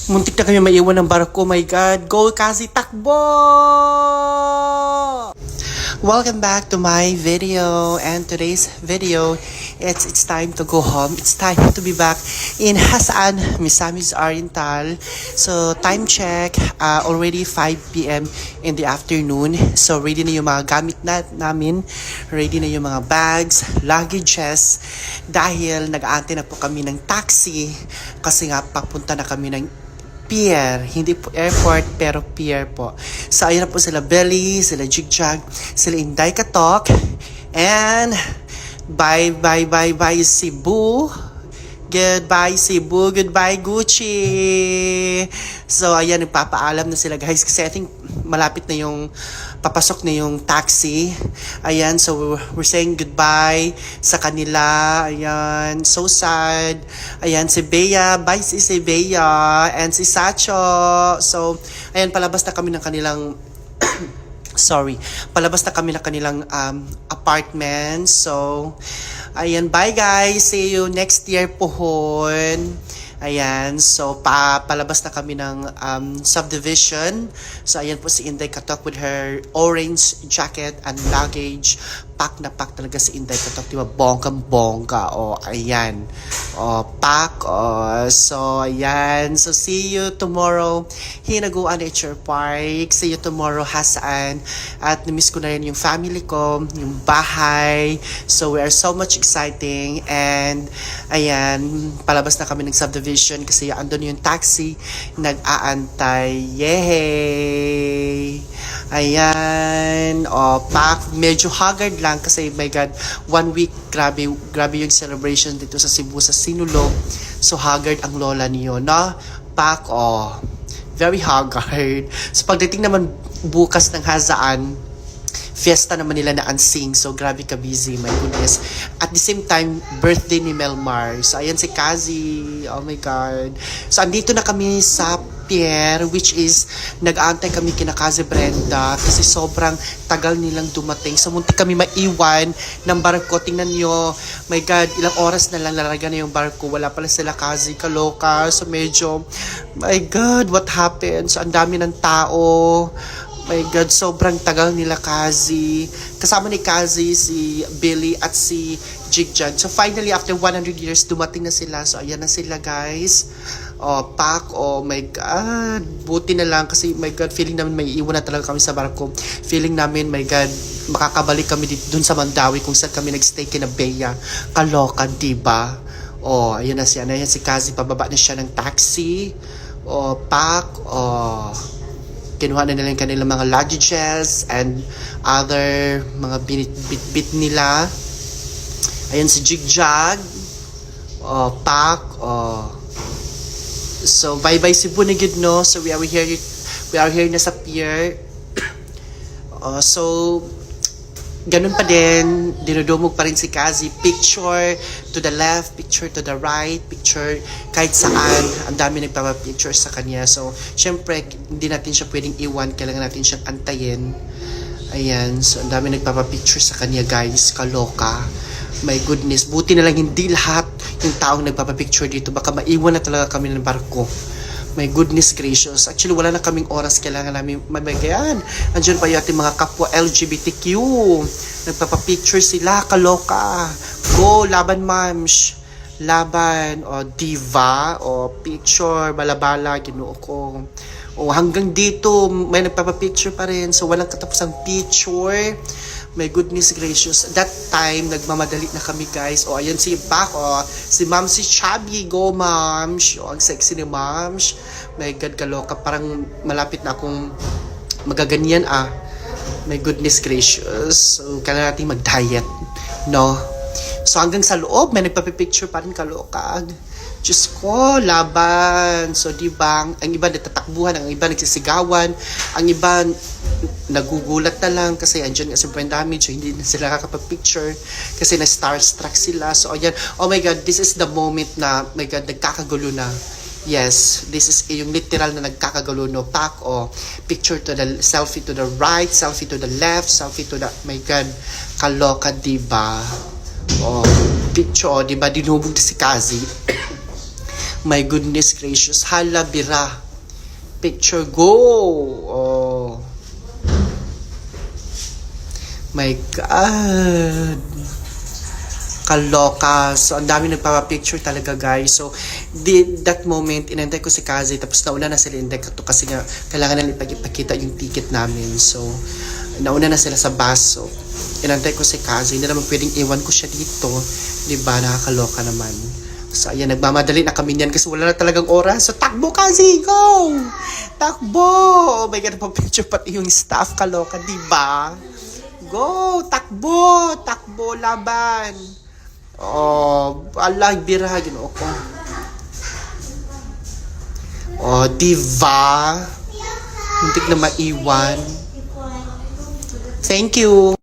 Muntik na kami maiwan ng barko. My God. Go, Kazi. Takbo! Welcome back to my video. And today's video, it's time to go home. It's time to be back in Hassan, Misamis Oriental. So, time check. Already 5 p.m. in the afternoon. So, ready na yung mga gamit namin. Ready na yung mga bags, luggages. Dahil nag-aantay na po kami ng taxi. Kasi nga, papunta na kami ng pier, hindi po airport pero pier po. So ayun na po sila Belly, sila Jigjag, sila Inday Katok, and bye Cebu. Goodbye Cebu, goodbye Gucci. So ayan, nagpapaalam na sila guys kasi I think malapit na yung papasok na yung taxi. Ayan, so we're saying goodbye sa kanila. Ayan, so sad. Ayan, si Bea, bye si Bea, and si Sacho. So, ayan, palabas na kami ng kanilang palabas na kami ng kanilang apartment. So, ayan, bye guys. See you next year pohon. Ayan, so palabas na kami ng subdivision. So ayan po si Inday Katok with her orange jacket and luggage. Pack na pack talaga si Inday Katok, diba? Bonggang-bongga. O, ayan. O, pack. O, so, ayan. So, see you tomorrow. Hinaguan Nature Park. See you tomorrow, Hassan. At namiss ko na rin yung family ko, yung bahay. So, we are so much exciting. And, ayan, palabas na kami ng subdivision kasi andun yung taxi. Nag-aantay. Yay! Ayan. O, pack. Medyo haggard lang kasi my God, 1 week, grabe yung celebration dito sa Cebu, sa Sinulog. So haggard ang lola niyo, no? Pack, very haggard. So pagdating naman bukas ng Hazaan, fiesta naman nila na Ansing. So grabe ka busy, my goodness. At the same time, birthday ni Melmar. So ayan si Kazi. Oh my God. So andito na kami sa pier, which is nag-aantay kami kina Kazi Brenda kasi sobrang tagal nilang dumating. So muntik kami maiwan ng barko. Tingnan nyo, my God, ilang oras na lang lalaga na yung barko. Wala pala sila Kazi, kaloka. So medyo, my God, what happened? So ang dami ng tao. My God, sobrang tagal nila Kazi. Kasama ni Kazi, si Billy at si Jigjag. So finally, after 100 years, dumating na sila. So ayan na sila guys. Pack, my God. Buti na lang kasi my God, feeling namin may iwan na talaga kami sa barko. Feeling namin, my God, makakabalik kami dun sa Mandawi kung saan kami nagstay kina Bea. Kaloka, diba? Ayan na siya. Ayan si Kazi, pababa na siya ng taxi. Pack, kinuha na nila yung kanilang mga luggages and other mga bit nila. Ayan si Jigjag. Pack. So bye Cebu na gid, no? So we are here na sa pier. So ganun pa din, dinudumog pa rin si Kazi. Picture to the left, picture to the right, picture kahit saan. Ang dami nagpapapicture sa kanya. So, syempre, hindi natin siya pwedeng iwan. Kailangan natin siyang antayin. Ayan. So, ang dami nagpapapicture sa kanya, guys. Kaloka. My goodness. Buti na lang hindi lahat yung taong nagpapapicture dito. Baka maiwan na talaga kami ng barko. My goodness gracious. Actually, wala na kaming oras. Kailangan namin mabagayan. Andiyan pa yung ating mga kapwa LGBTQ. Nagpapapicture sila. Kaloka. Go, laban mams. Laban. Diva. Picture. Balabala. Ginoo ko. Hanggang dito, may nagpapapicture pa rin. So, walang katapusang picture. My goodness gracious. That time, nagmamadali na kami guys. Ayan si Bak. Si Ma'am si Chubby. Go, Ma'ams. Ang sexy ni Ma'ams. My God, kaloka. Parang malapit na akong magaganyan My goodness gracious. So, kailangan natin mag-diet. No? So, hanggang sa loob, may nagpapipicture pa rin, kaloka. Diyos ko, laban. So, diba, ang iba natatakbuhan, ang iba nagsisigawan, ang iba nagugulat na lang kasi andyan nga sa brain damage, so hindi na sila kakapag-picture kasi na-starstruck sila. So, ayan, oh my God, this is the moment na, my God, nagkakagulo na. Yes, this is yung literal na nagkakagulo, no? Pack, picture to the, selfie to the right, selfie to the left, selfie to the, my God, kaloka, diba? Picture, diba, dinubog si Kazi. My goodness gracious. Hala, bira. Picture, go! Oh. My God. Kaloka. So, ang dami nagpapapicture talaga, guys. So, that moment, inantay ko si Kazi, tapos nauna na sila inday ko kasi nga, kailangan na ipakita yung ticket namin. So, nauna na sila sa bus. So, inantay ko si Kazi. Hindi naman pwedeng iwan ko siya dito. Diba? Nakakaloka naman. So, ayan, nagmamadali na kami niyan kasi wala na talagang oras. So, takbo, Kazi! Go! Takbo! Oh my God, pa-picture pati yung staff. Kaloka, diba? Go! Takbo! Takbo! Laban! Oh, ala, bira, ginoo ko. Oh, diva. Muntik na maiwan. Thank you.